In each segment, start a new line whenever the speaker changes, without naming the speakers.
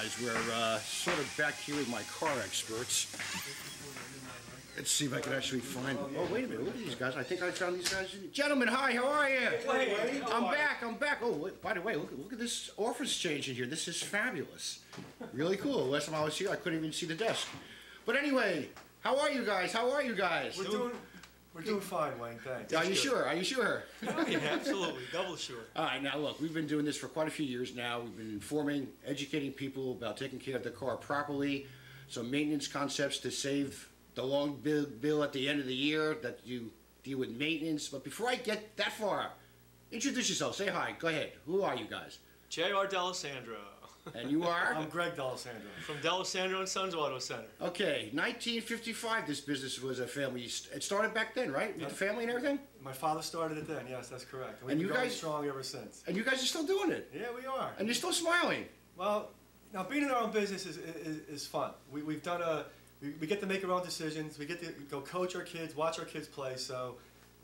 guys. We're sort of back here with my car experts. Let's see if I can actually find... Oh, wait a minute. Look at these guys. I think I found these guys. Gentlemen, hi. How are you?
Hey,
I'm back. Oh, wait, by the way, look at this office change in here. This is fabulous. Really cool. Last time I was here, I couldn't even see the desk. But anyway, how are you guys?
We're doing fine, Wayne. Thanks.
Are you sure? Are you sure?
Oh, yeah, absolutely. Double sure.
All right, now look, we've been doing this for quite a few years now. We've been informing, educating people about taking care of their car properly, some maintenance concepts to save the long bill at the end of the year that you deal with maintenance. But before I get that far, introduce yourself. Say hi. Go ahead. Who are you guys?
J.R. D'Alessandro.
And you are?
I'm Greg D'Alessandro.
From D'Alessandro & Sons Auto Center.
Okay, 1955 this business was a family. It started back then, right? With the family and everything?
My father started it then, yes, that's correct.
And
We've
you
been
guys...
strong ever since.
And you guys are still doing it?
Yeah, we are.
And you're still smiling?
Well, now being in our own business is fun. We get to make our own decisions. We get to go coach our kids, watch our kids play, so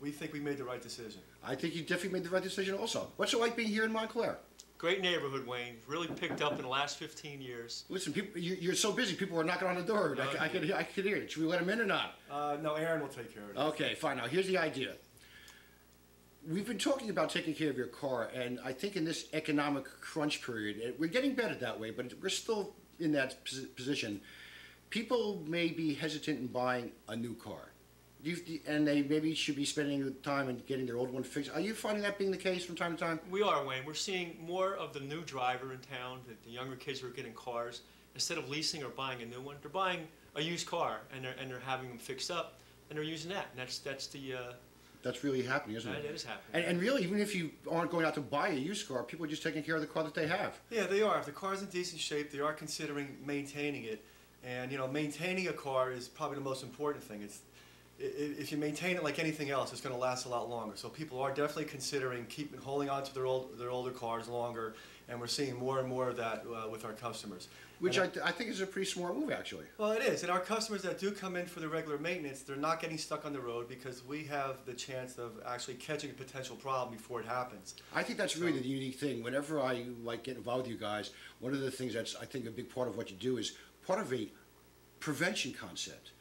we think we made the right decision.
I think you definitely made the right decision also. What's it like being here in Montclair?
Great neighborhood, Wayne. Really picked up in the last 15 years.
Listen, people, you're so busy, people are knocking on the door. I could hear it. Should we let them in or not?
No, Aaron will take care of it.
Okay, fine. Now, here's the idea. We've been talking about taking care of your car, and I think in this economic crunch period, we're getting better that way, but we're still in that position. People may be hesitant in buying a new car. And they maybe should be spending the time and getting their old one fixed. Are you finding that being the case from time to time?
We are, Wayne. We're seeing more of the new driver in town, the younger kids who are getting cars. Instead of leasing or buying a new one, they're buying a used car, and they're having them fixed up, and they're using that. And
that's really happening, isn't it?
That is happening.
And really, even if you aren't going out to buy a used car, people are just taking care of the car that they have.
Yeah, they are. If the car's in decent shape, they are considering maintaining it. And, you know, maintaining a car is probably the most important thing. If you maintain it like anything else, it's going to last a lot longer. So people are definitely considering holding on to their older cars longer, and we're seeing more and more of that with our customers.
Which I think is a pretty smart move, actually.
Well, it is. And our customers that do come in for the regular maintenance, they're not getting stuck on the road because we have the chance of actually catching a potential problem before it happens.
I think that's really the unique thing. Whenever I get involved with you guys, one of the things that's, I think, a big part of what you do is part of a prevention concept.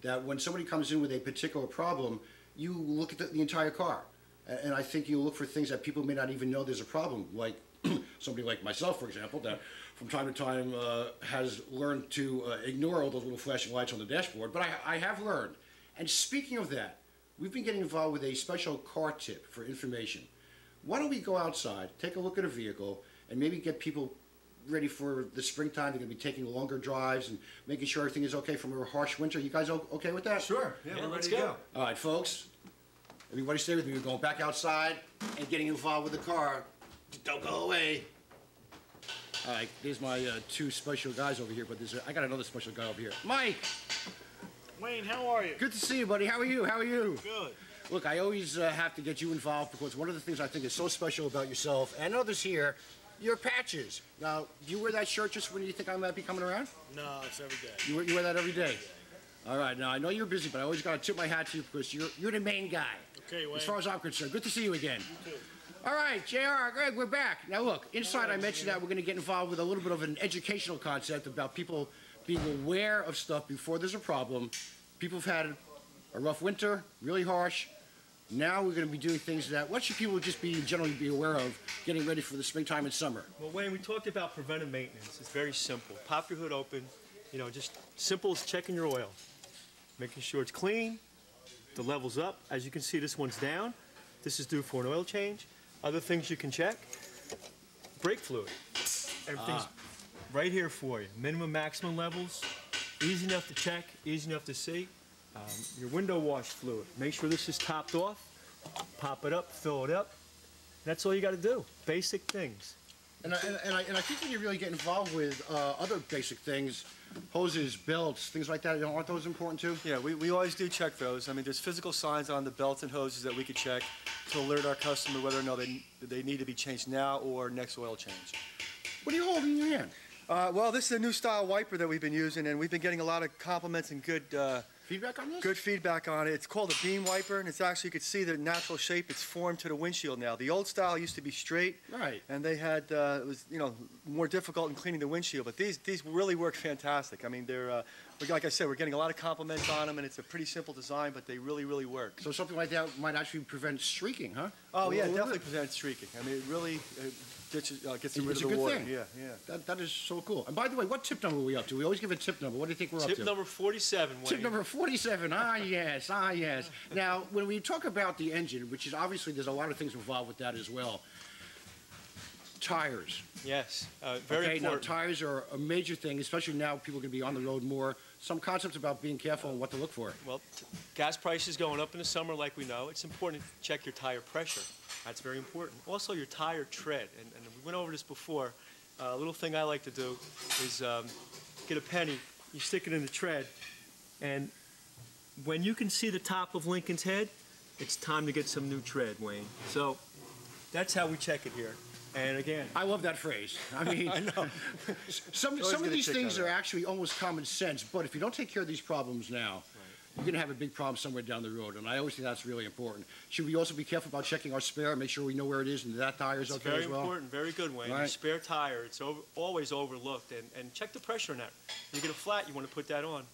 That when somebody comes in with a particular problem, you look at the entire car. And I think you look for things that people may not even know there's a problem, like somebody like myself, for example, that from time to time has learned to ignore all those little flashing lights on the dashboard, but I have learned. And speaking of that, we've been getting involved with a special car tip for information. Why don't we go outside, take a look at a vehicle, and maybe get people ready for the springtime. They're going to be taking longer drives and making sure everything is okay from a harsh winter. You guys okay with that?
Sure. Yeah, we're ready to go.
All right, folks. Everybody stay with me. We're going back outside and getting involved with the car. Don't go away. All right, there's my two special guys over here, but I got another special guy over here. Mike!
Wayne, how are you?
Good to see you, buddy. How are you? How are you?
Good.
Look, I always have to get you involved because one of the things I think is so special about yourself and others here, your patches. Now, do you wear that shirt just when you think I might be coming around?
No, it's every day.
You wear that every day? All right. Now, I know you're busy, but I always got to tip my hat to you because you're the main guy.
Okay, Wayne.
As far as I'm concerned. Good to see you again.
You too.
All right, JR, Greg, we're back. Now, look, inside I mentioned that we're going to get involved with a little bit of an educational concept about people being aware of stuff before there's a problem. People have had a rough winter, really harsh. Now we're going to be doing things that, what should people just generally be aware of getting ready for the springtime and summer?
Well, Wayne, we talked about preventive maintenance. It's very simple. Pop your hood open, you know, just simple as checking your oil. Making sure it's clean, the level's up. As you can see, this one's down. This is due for an oil change. Other things you can check, brake fluid. Everything's right here for you. Minimum, maximum levels, easy enough to check, easy enough to see. Your window wash fluid. Make sure this is topped off. Pop it up, fill it up. That's all you got to do. Basic things.
And I think when you really get involved with other basic things, hoses, belts, things like that, aren't those important too?
Yeah, we always do check those. I mean, there's physical signs on the belts and hoses that we could check to alert our customer whether or not they need to be changed now or next oil change.
What are you holding in your hand?
Well, this is a new style wiper that we've been using, and we've been getting a lot of compliments and good
Feedback on this?
Good feedback on it. It's called a beam wiper, and it's actually, you can see the natural shape it's formed to the windshield now. The old style used to be straight,
Right.
and they had, it was, more difficult in cleaning the windshield, but these really work fantastic. I mean, they're, like I said, we're getting a lot of compliments on them, and it's a pretty simple design, but they really work.
So something like that might actually prevent streaking, huh?
Oh, yeah,
Well,
definitely prevents streaking. I mean, it really gets rid
It's
of
a
the
good
water.
thing.
Yeah.
That is so cool. And by the way, what tip number are we up to? We always give a tip number. What do you think we're up
Tip
to?
number 47, Wayne.
Tip number 47. Ah, yes. Ah, yes. Now, when we talk about the engine, which is obviously there's a lot of things involved with that as well. Tires.
Yes, very
Okay, now
important.
tires are a major thing, especially now people are going to be on the road more. Some concepts about being careful and what to look for.
Well, gas prices going up in the summer, like we know. It's important to check your tire pressure. That's very important. Also, your tire tread. And we went over this before. A little thing I like to do is get a penny. You stick it in the tread, and when you can see the top of Lincoln's head, it's time to get some new tread, Wayne. So that's how we check it here. And again,
I love that phrase. I mean,
I know.
some
Always
of
get a
these
kick
things
out of
are
it.
actually almost common sense, but if you don't take care of these problems now, you're going to have a big problem somewhere down the road, and I always think that's really important. Should we also be careful about checking our spare, make sure we know where it is, and that tire's
It's
okay
very
as well?
important, very good, Wayne. Your
Right.
spare tire, it's always overlooked. And check the pressure on that. You get a flat, you want to put that on.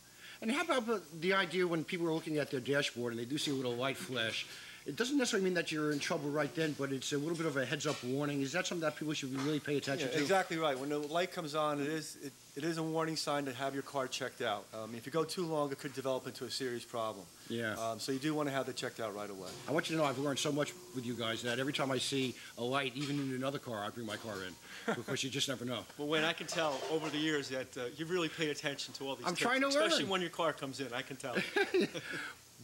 And how about the idea when people are looking at their dashboard and they do see a little light flash? It doesn't necessarily mean that you're in trouble right then, but it's a little bit of a heads-up warning. Is that something that people should really pay attention
Yeah,
to?
exactly right. When the light comes on, it is a warning sign to have your car checked out. If you go too long, it could develop into a serious problem.
Yeah.
So you do want to have it checked out right away.
I want you to know I've learned so much with you guys that every time I see a light, even in another car, I bring my car in because you just never know.
Well, Wayne, I can tell over the years that you've really paid attention to all these
I'm
tips,
trying to
especially
learn.
when your car comes in. I can tell.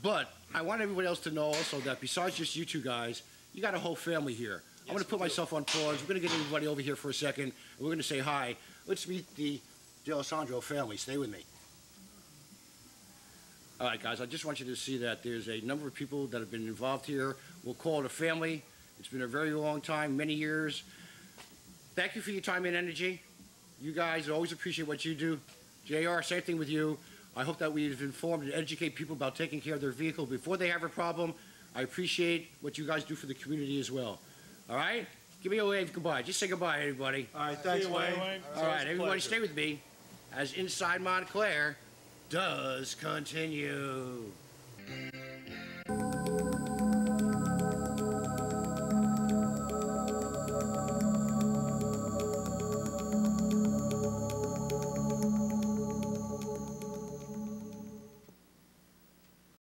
But I want everybody else to know also that besides just you two guys, you got a whole family here. I'm going to put myself on pause. We're going to get everybody over here for a second, and we're going to say hi. Let's meet the D'Alessandro family. Stay with me. All right, guys, I just want you to see that there's a number of people that have been involved here. We'll call it a family. It's been a very long time, many years. Thank you for your time and energy. You guys always appreciate what you do. JR, same thing with you. I hope that we've informed and educate people about taking care of their vehicle before they have a problem. I appreciate what you guys do for the community as well. All right? Give me a wave goodbye. Just say goodbye, everybody.
All right, thanks,
See you,
Wayne.
Wayne.
All right,
It's a
everybody
pleasure.
stay with me as Inside Montclair does continue.